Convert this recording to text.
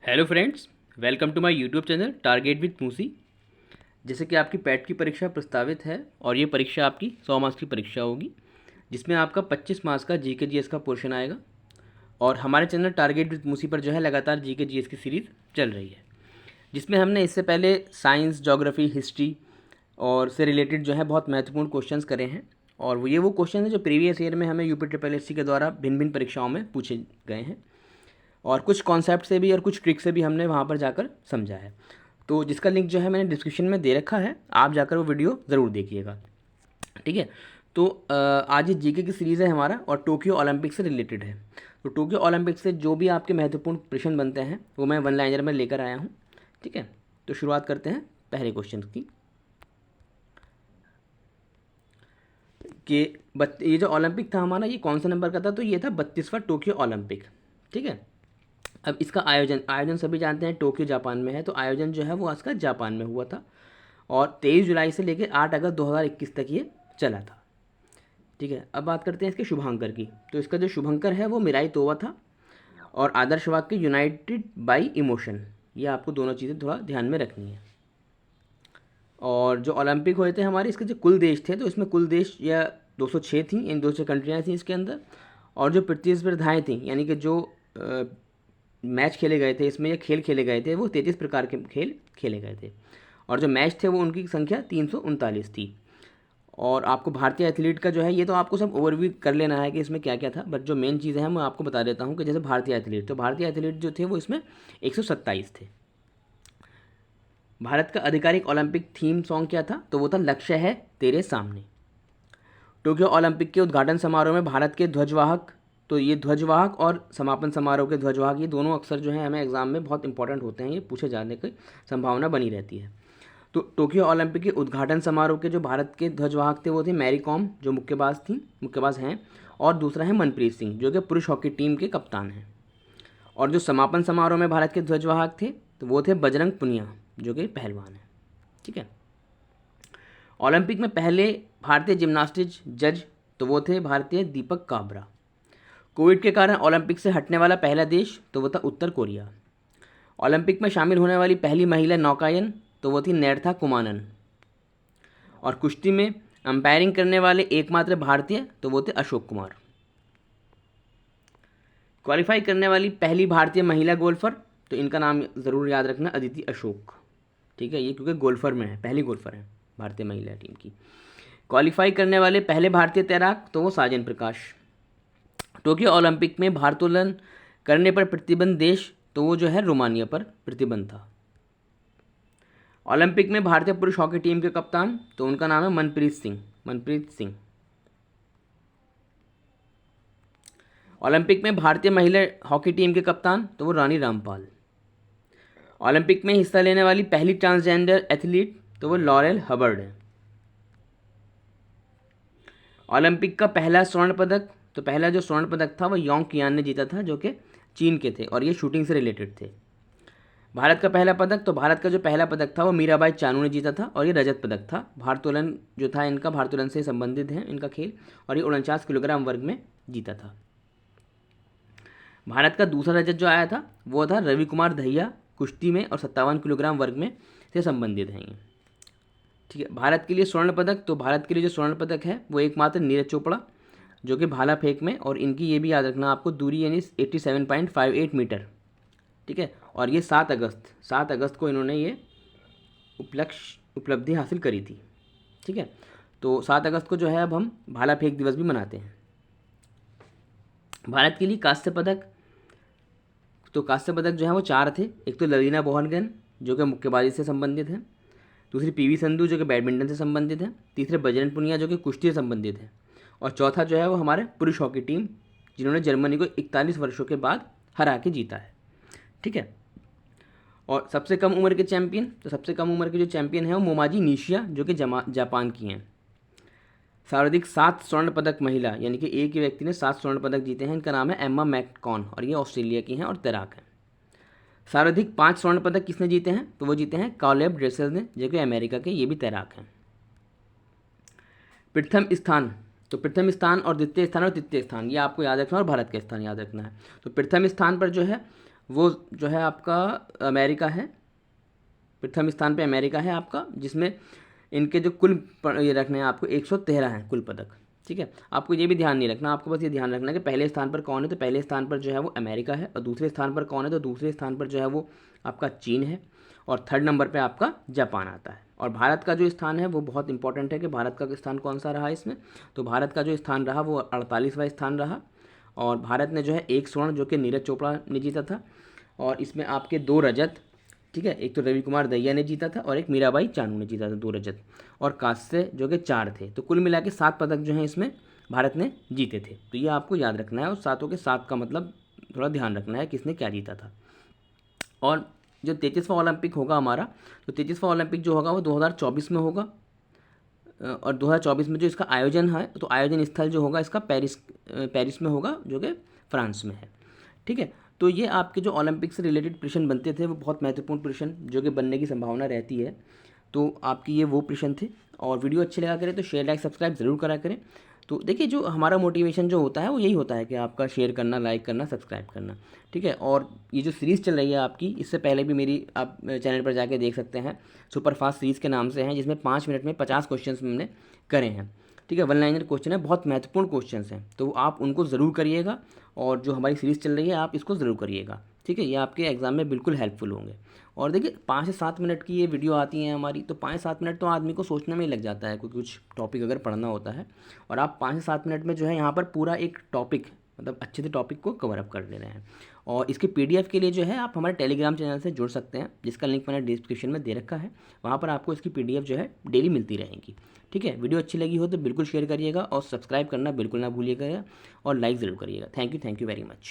Hello friends, welcome to my YouTube channel target with Moosi. जैसे कि आपकी पैट की परीक्षा प्रस्तावित है और ये परीक्षा आपकी 100 मार्क्स की परीक्षा होगी, जिसमें आपका 25 मार्क्स का जीके जीएस का पोर्शन आएगा। और हमारे चैनल टारगेट विद मूसी पर जो है लगातार जीके जीएस की सीरीज़ चल रही है, जिसमें हमने इससे पहले साइंस, ज्योग्राफी, हिस्ट्री और से रिलेटेड जो है बहुत महत्वपूर्ण क्वेश्चंस करे हैं। और वो क्वेश्चन है जो प्रीवियस ईयर में हमें यूपी ट्रिपल एस सी के द्वारा भिन्न भिन्न परीक्षाओं में पूछे गए हैं, और कुछ कॉन्सेप्ट से भी और कुछ ट्रिक से भी हमने वहाँ पर जाकर समझा है। तो जिसका लिंक जो है मैंने डिस्क्रिप्शन में दे रखा है, आप जाकर वो वीडियो ज़रूर देखिएगा। ठीक है। तो आज ये जीके की सीरीज़ है हमारा और टोक्यो ओलंपिक से रिलेटेड है। तो टोक्यो ओलंपिक से जो भी आपके महत्वपूर्ण प्रश्न बनते हैं वो मैं वन लाइनर में लेकर आया हूँ। ठीक है। तो शुरुआत करते हैं पहले क्वेश्चन की कि ये जो ओलंपिक था हमारा, ये कौन सा नंबर का था? तो ये था 32वां टोक्यो ओलंपिक। ठीक है। अब इसका आयोजन सभी जानते हैं टोक्यो जापान में है, तो आयोजन जो है वो आज का जापान में हुआ था और 23 जुलाई से लेकर 8 अगस्त 2021 तक ये चला था। ठीक है। अब बात करते हैं इसके शुभांकर की। तो इसका जो शुभंकर है वो मिराई तोवा था और आदर्श वाक्य यूनाइटेड बाई इमोशन। ये आपको दोनों चीज़ें थोड़ा ध्यान में रखनी है। और जो ओलंपिक हुए थे हमारे, इसके जो कुल देश थे, तो इसमें कुल देश या 206 थी, इन 200 कंट्रियाँ थी इसके अंदर। और जो प्रतिस्पर्धाएँ थी, यानी कि जो मैच खेले गए थे इसमें या खेल खेले गए थे, वो 33 प्रकार के खेल खेले गए थे। और जो मैच थे वो उनकी संख्या 339 थी। और आपको भारतीय एथलीट का जो है, ये तो आपको सब ओवरव्यू कर लेना है कि इसमें क्या क्या था, बट जो मेन चीज़ें हैं मैं आपको बता देता हूँ कि जैसे भारतीय एथलीट, तो भारतीय एथलीट जो थे वो इसमें 127 थे। भारत का आधिकारिक ओलंपिक थीम सॉन्ग क्या था? तो वो था लक्ष्य है तेरे सामने। टोक्यो ओलंपिक के उद्घाटन समारोह में भारत के ध्वजवाहक, तो ये ध्वजवाहक और समापन समारोह के ध्वजवाहक, ये दोनों अक्सर जो है हमें एग्जाम में बहुत इंपॉर्टेंट होते हैं, ये पूछे जाने की संभावना बनी रहती है। तो टोक्यो ओलंपिक के उद्घाटन समारोह के जो भारत के ध्वजवाहक थे वो थे मैरी कॉम, जो मुक्केबाज हैं, और दूसरा है मनप्रीत सिंह, जो कि पुरुष हॉकी टीम के कप्तान हैं। और जो समापन समारोह में भारत के ध्वजवाहक थे तो वो थे बजरंग पुनिया, जो कि पहलवान हैं। ठीक है। ओलंपिक में पहले भारतीय जिम्नास्टिक्स जज, तो वो थे भारतीय दीपक काबरा। कोविड के कारण ओलंपिक से हटने वाला पहला देश, तो वो था उत्तर कोरिया। ओलंपिक में शामिल होने वाली पहली महिला नौकायन, तो वो थी नैर्था कुमानन। और कुश्ती में अंपायरिंग करने वाले एकमात्र भारतीय, तो वो थे अशोक कुमार। क्वालिफाई करने वाली पहली भारतीय महिला गोल्फर, तो इनका नाम ज़रूर याद रखना, अदिति अशोक। ठीक है, ये क्योंकि गोल्फर में है, पहली गोल्फर है भारतीय महिला टीम की। क्वालिफाई करने वाले पहले भारतीय तैराक, तो वो साजन प्रकाश। टोक्यो ओलंपिक में भारोत्तोलन करने पर प्रतिबंध देश, तो वो जो है रोमानिया पर प्रतिबंध था। ओलंपिक में भारतीय पुरुष हॉकी टीम के कप्तान, तो उनका नाम है मनप्रीत सिंह। ओलंपिक में भारतीय महिला हॉकी टीम के कप्तान, तो वो रानी रामपाल। ओलंपिक में हिस्सा लेने वाली पहली ट्रांसजेंडर एथलीट, तो वो लॉरेल हबर्ड है। ओलंपिक का पहला स्वर्ण पदक, तो पहला जो स्वर्ण पदक था वो योंग कियान ने जीता था, जो कि चीन के थे और ये शूटिंग से रिलेटेड थे। भारत का पहला पदक, तो भारत का जो पहला पदक था वो मीराबाई चानू ने जीता था और ये रजत पदक था। भारोत्तोलन जो था इनका, भारोत्तोलन से संबंधित है इनका खेल, और ये 49 किलोग्राम वर्ग में जीता था। भारत का दूसरा रजत जो आया था वो था रवि कुमार दहिया, कुश्ती में, और 57 किलोग्राम वर्ग में से संबंधित हैं ये। ठीक है। भारत के लिए स्वर्ण पदक, तो भारत के लिए जो स्वर्ण पदक है वो एकमात्र नीरज चोपड़ा, जो कि भाला फेंक में, और इनकी ये भी याद रखना आपको, दूरी यानी 87.58 मीटर। ठीक है। और ये 7 अगस्त को इन्होंने ये उपलब्धि हासिल करी थी। ठीक है। तो 7 अगस्त को जो है अब हम भाला फेंक दिवस भी मनाते हैं। भारत के लिए कांस्य पदक, तो कांस्य पदक जो है वो 4 थे। एक तो लवीना बोहरगन, जो कि मुक्केबाजी से संबंधित है। दूसरी पीवी संधू, जो कि बैडमिंटन से संबंधित है। तीसरे बजरंग पुनिया, जो कि कुश्ती से संबंधित है। और चौथा जो है वो हमारे पुरुष हॉकी टीम, जिन्होंने जर्मनी को 41 वर्षों के बाद हरा के जीता है। ठीक है। और सबसे कम उम्र के चैंपियन, तो सबसे कम उम्र के जो चैंपियन है वो मोमाजी निशिया, जो कि जापान की हैं। सर्वाधिक 7 स्वर्ण पदक महिला, यानी कि एक ही व्यक्ति ने 7 स्वर्ण पदक जीते हैं, इनका नाम है एम्मा मैककॉन और ये ऑस्ट्रेलिया की हैं और तैराक हैं। सर्वाधिक 5 स्वर्ण पदक किसने जीते हैं? तो वो जीते हैं कॉलेब ड्रेसेस ने, जो कि अमेरिका के, ये भी तैराक हैं। प्रथम स्थान, तो प्रथम स्थान और द्वितीय स्थान और तृतीय स्थान ये आपको याद रखना, और भारत का स्थान याद रखना है। तो प्रथम स्थान पर जो है वो जो है आपका अमेरिका है, प्रथम स्थान पे अमेरिका है आपका, जिसमें इनके जो कुल ये रखने हैं आपको 113 हैं कुल पदक। ठीक है, आपको ये भी ध्यान नहीं रखना, आपको बस ये ध्यान रखना है कि पहले स्थान पर कौन है, तो पहले स्थान पर जो है वो अमेरिका है, और दूसरे स्थान पर कौन है, तो दूसरे स्थान पर जो है वो आपका चीन है, और थर्ड नंबर पे आपका जापान आता है। और भारत का जो स्थान है वो बहुत इंपॉर्टेंट है कि भारत का स्थान कौन सा रहा इसमें, तो भारत का जो स्थान रहा वो 48वां स्थान रहा, और भारत ने जो है 1 स्वर्ण जो कि नीरज चोपड़ा ने जीता था, और इसमें आपके 2 रजत, ठीक है, एक तो रवि कुमार दहिया ने जीता था और एक मीराबाई चानू ने जीता था 2 रजत, और कांस्य जो कि 4 थे। तो कुल मिला के 7 पदक जो हैं इसमें भारत ने जीते थे। तो ये आपको याद रखना है, और सातों के 7 का मतलब थोड़ा ध्यान रखना है किसने क्या जीता था। और जो 33वां ओलंपिक होगा हमारा, तो 33वां ओलंपिक जो होगा वो 2024 में होगा, और 2024 में जो इसका आयोजन है, तो आयोजन स्थल जो होगा इसका पेरिस में होगा, जो कि फ्रांस में है। ठीक है, तो ये आपके जो ओलंपिक से रिलेटेड प्रश्न बनते थे वो बहुत महत्वपूर्ण प्रश्न जो कि बनने की संभावना रहती है, तो आपकी ये वो प्रश्न थे। और वीडियो अच्छे लगा करें तो शेयर लाइक सब्सक्राइब ज़रूर करा करें। तो देखिए, जो हमारा मोटिवेशन जो होता है वो यही होता है कि आपका शेयर करना, लाइक करना, सब्सक्राइब करना। ठीक है, और ये जो सीरीज़ चल रही है आपकी, इससे पहले भी मेरी आप चैनल पर जाके देख सकते हैं, सुपर फास्ट सीरीज़ के नाम से हैं, जिसमें 5 मिनट में 50 क्वेश्चन हमने करे हैं। ठीक है, 1 लाइनर क्वेश्चन है, बहुत महत्वपूर्ण क्वेश्चन हैं, तो आप उनको ज़रूर करिएगा, और जो हमारी सीरीज़ चल रही है आप इसको ज़रूर करिएगा। ठीक है, ये आपके एग्ज़ाम में बिल्कुल हेल्पफुल होंगे। और देखिए 5 से 7 मिनट की ये वीडियो आती हैं हमारी, तो 5 से 7 मिनट तो आदमी को सोचने में ही लग जाता है, क्योंकि कुछ टॉपिक अगर पढ़ना होता है, और आप 5 से 7 मिनट में जो है यहाँ पर पूरा एक टॉपिक, मतलब अच्छे से टॉपिक को कवर अप कर ले रहे हैं। और इसके PDF के लिए जो है आप हमारे टेलीग्राम चैनल से जुड़ सकते हैं, जिसका लिंक मैंने डिस्क्रिप्शन में दे रखा है, वहाँ पर आपको इसकी PDF जो है डेली मिलती रहेगी। ठीक है, वीडियो अच्छी लगी हो तो बिल्कुल शेयर करिएगा, और सब्सक्राइब करना बिल्कुल ना भूलिएगा, और लाइक ज़रूर करिएगा। Thank you very much.